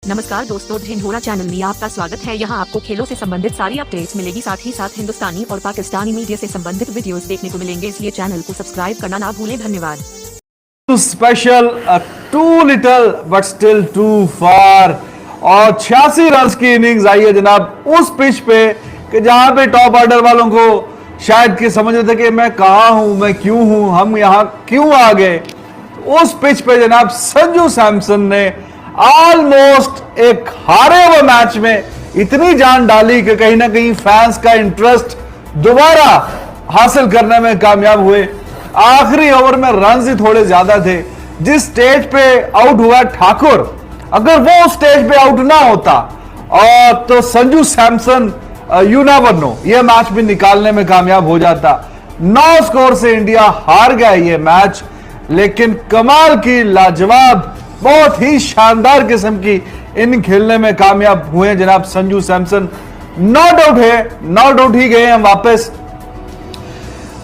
नमस्कार दोस्तों, ढिंढोरा चैनल में आपका स्वागत है। यहाँ आपको खेलों से संबंधित सारी अपडेट्स मिलेगी, साथ ही साथ हिंदुस्तानी और पाकिस्तानी मीडिया से संबंधित वीडियोस देखने को मिलेंगे, इसलिए चैनल को सब्सक्राइब करना ना भूलें। धन्यवाद। Special too little but still too far और 86 रन की इनिंग्स आई है जनाब उस पिच पे कि जहां पे टॉप ऑर्डर वालों को शायद कि समझ रहे थे कि मैं कहां हूं, मैं क्यों हूं, हम यहां क्यों आ गए। उस पिच पे जनाब संजू सैमसन ने ऑलमोस्ट एक हारे हुए मैच में इतनी जान डाली कि कहीं ना कहीं फैंस का इंटरेस्ट दोबारा हासिल करने में कामयाब हुए। आखिरी ओवर में रन ही थोड़े ज्यादा थे। जिस स्टेज पे आउट हुआ ठाकुर, अगर वो स्टेज पे आउट ना होता और तो Sanju Samson you never know ये मैच भी निकालने में कामयाब हो जाता। 9 स्कोर से इंडिया हार गया ये मैच, लेकिन कमाल की लाजवाब बहुत ही शानदार किस्म की इन खेलने में कामयाब हुए जनाब संजू सैमसन। नॉट आउट है, नॉट आउट ही गए हम वापस।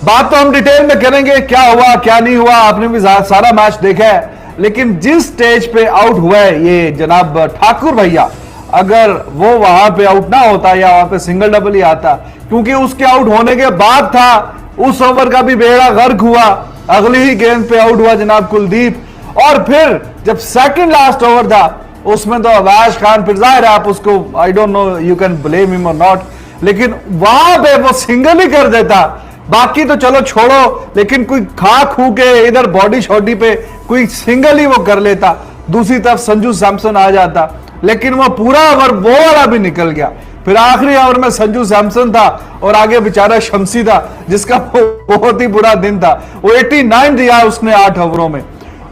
बात तो हम डिटेल में करेंगे क्या हुआ क्या नहीं हुआ, आपने भी सारा मैच देखा है, लेकिन जिस स्टेज पे आउट हुआ है ये जनाब ठाकुर भैया, अगर वो वहां पे आउट ना होता या वहां पे सिंगल डबल ही आता, क्योंकि उसके आउट होने के बाद था उस ओवर का भी बेड़ा गर्क हुआ। अगली ही गेंद पे आउट हुआ जनाब कुलदीप, और फिर जब सेकंड लास्ट ओवर था उसमें तो अवैश खान, फिर जाहिर है आप उसको I don't know you can blame him और नॉट, लेकिन वहां पे वो सिंगल ही कर देता। बाकी तो चलो छोड़ो, लेकिन कोई खा खू के इधर बॉडी शॉडी पे कोई सिंगल ही वो कर लेता, दूसरी तरफ संजू सैमसन आ जाता, लेकिन वो पूरा ओवर वो वाला भी निकल गया। फिर आखिरी ओवर में संजू सैमसन था और आगे बेचारा शमसी था जिसका बहुत ही बुरा दिन था। वो 89 दिया उसने 8 ओवरों में।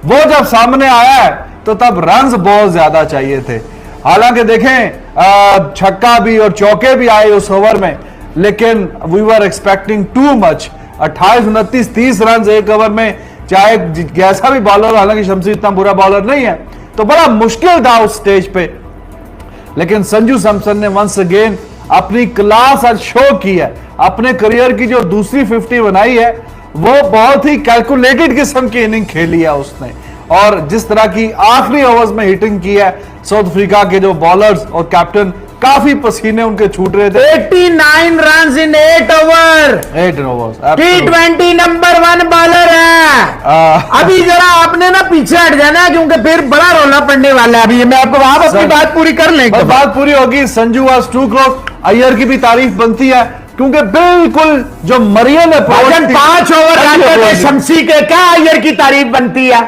वो जब सामने आया है तो तब रन्स बहुत ज्यादा चाहिए थे। हालांकि देखें छक्का भी और चौके भी आए उस ओवर में, लेकिन we were expecting too much. 28, 29, 30 run एक ओवर में, चाहे कैसा भी बॉलर, हालांकि शमसी इतना बुरा बॉलर नहीं है, तो बड़ा मुश्किल था उस स्टेज पे। लेकिन संजू सैमसन ने वंस अगेन अपनी क्लास आज शो की है। अपने करियर की जो दूसरी 50 बनाई है वो बहुत ही कैलकुलेटेड किस्म की इनिंग खेली है उसने, और जिस तरह की आखिरी ओवर्स में हिटिंग की है, साउथ अफ्रीका के जो बॉलर्स और कैप्टन काफी पसीने उनके छूट रहे थे। 89 run in 8 over, T20 number 1 bowler है। अभी जरा आपने ना पीछे हट जाना, क्योंकि फिर बड़ा रोना पड़ने वाला है। अभी मैं आपको आप अपनी बात पूरी कर लेंगे। बात पूरी होगी। Sanju was too close. Iyer की भी तारीफ बनती है, क्योंकि बिल्कुल जो मरियन है 5 ओवर आते थे शमसी के, क्या अय्यर की तारीफ बनती है?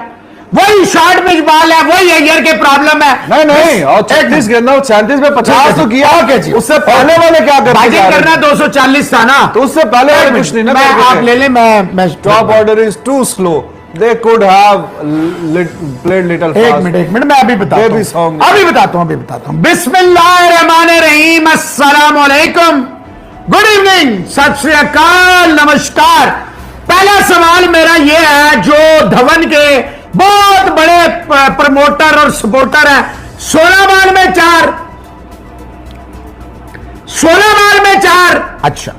वही शॉर्ट पिच बॉल है, वही अय्यर के प्रॉब्लम है। नहीं और 36 गेंद 37 में 50 तो किया। उससे पहले वाले क्या करना 240 था ना, तो उससे पहले वाले कुछ नहीं ना। आप ले ले, मैं top order is too slow, they could have played little fast. एक मिनट मैं अभी बताता हूं। बिस्मिल्लाहिर्रहमानिर्रहीम, अस्सलाम वालेकुम, गुड इवनिंग, सत श्री अकाल, नमस्कार। पहला सवाल मेरा यह है, जो धवन के बहुत बड़े प्रमोटर और सपोर्टर है, 16 बॉल में 4, 16 बॉल में 4, अच्छा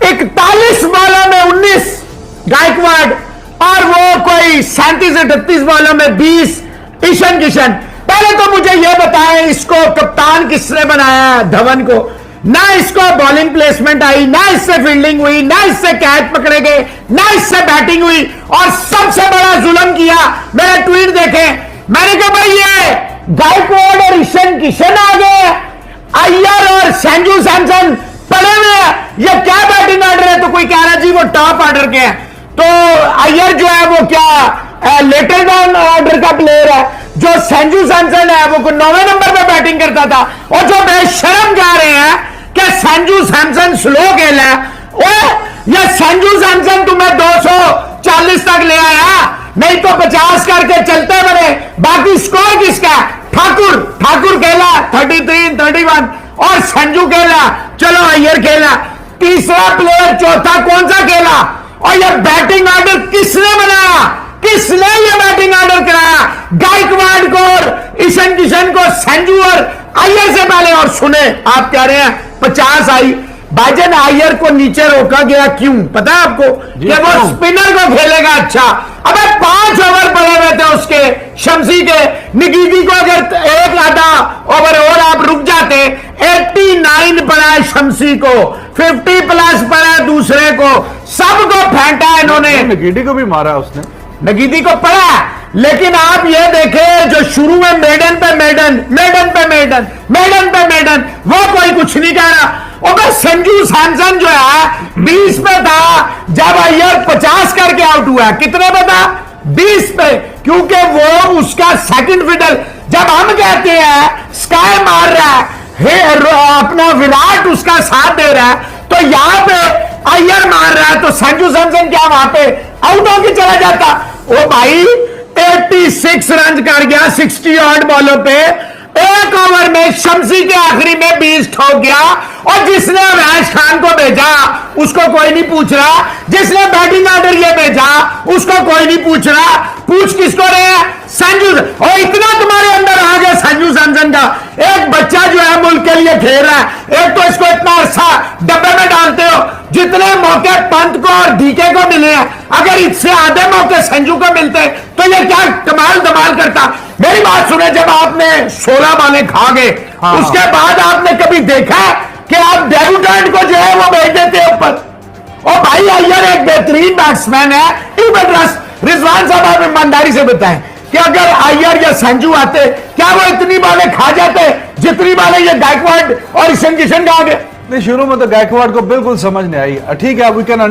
41 बॉलों में 19 गायकवाड़, और वो कोई 37-38 बॉलों में 20 ईशान किशन। पहले तो मुझे यह बताएं, इसको कप्तान किसने बनाया धवन को? ना इसको बॉलिंग प्लेसमेंट आई, ना इससे फील्डिंग हुई, ना इससे कैच पकड़े गए, ना इससे बैटिंग हुई, और सबसे बड़ा जुल्म किया। मेरा ट्वीट देखें, मैंने कहा भाई ये गायकवाड़ और ईशान किशन आ गए, अय्यर और संजू सैमसन पड़े हुए हैं, ये क्या बैटिंग ऑर्डर है? तो कोई कह रहा जी वो टॉप ऑर्डर के हैं, तो अय्यर जो है वो क्या लेटर डाउन ऑर्डर का प्लेयर है, जो संजू सैमसन है वो 9वें नंबर पे बैटिंग करता था। और जो बेशरम जा रहे हैं कि संजू सैमसन स्लो खेला है, ये संजू सैमसन तुम्हें 240 तक ले आया, नहीं तो 50 करके चलते बने। बाकी स्कोर किसका? ठाकुर खेला 33, 31, और संजू खेला, चलो अय्यर खेला, तीसरा प्लेयर चौथा कौन सा खेला? और ये बैटिंग ऑर्डर किसने बनाया? किसने ये बैटिंग ऑर्डर कराया? गायकवाड़ को और ईशान किशन को, संजू और अय्यर से पहले। और सुने, आप कह रहे हैं 50 आई, भाईजान अय्यर को नीचे रोका गया, क्यों पता है आपको? कि वो स्पिनर को खेलेगा। अच्छा, अबे 5 ओवर पड़े हुए थे उसके, शमसी के, निकीती को अगर एक आधा मुंशी को, 50 प्लस पर है दूसरे को, सबको फेंटा इन्होंने। निगेटी को भी मारा उसने, नगीदी को पड़ा। लेकिन आप ये देखें, जो शुरू में मेडन पे मेडन, मेडन पे मेडन, मेडन पे मेडन, वो कोई कुछ नहीं कह रहा। और बस संजू सैमसन जो है 20 पे था, जब अय्यर 50 करके आउट हुआ। कितने पे था? 20 पे, क्योंकि वो उसका सेकंड फिडल। जब हम कहते हैं स्काई मार रहा है, अपना विराट उसका साथ दे रहा है, तो यहां पे अय्यर मार रहा है, तो संजू सैमसन क्या वहां पे आउट होके चला जाता? ओ भाई 86 रन कर गया 60 ऑड बॉलों पे, एक ओवर में शमसी के आखिरी में 20 ठोक गया। और जिसने अवैश खान को भेजा उसको कोई नहीं पूछ रहा, जिसने बैटिंग ऑर्डर ये भेजा उसको कोई नहीं पूछ रहा। पूछ किसको रहे हैं? संजू। और इतना तुम्हारे अंदर आ गया संजू सैमसन का, एक बच्चा जो है मुल्क के लिए खेल रहा है, एक तो इसको इतना अरसा डब्बे में डालते हो। जितने मौके पंत को और डीके को मिले हैं, अगर इससे आधे मौके संजू को मिलते तो ये क्या कमाल धमाल करता। मेरी बात सुने, जब आपने 16 बालें खा गए, उसके बाद आपने कभी देखा कि आप डेब्यूटेंट को जो है वो भेज देते ऊपर? और भाई अय्यर एक बेहतरीन बैट्समैन है। रिजवान साहब आप ईमानदारी से बताएं कि अगर अय्यर या संजू आते, क्या वो इतनी बालें खा जाते जितनी बालें ये गायकवाड और ईशान किशन खा गए? नहीं, शुरू में तो गायकवाड को बिल्कुल समझ नहीं आई। ठीक है, वी कैन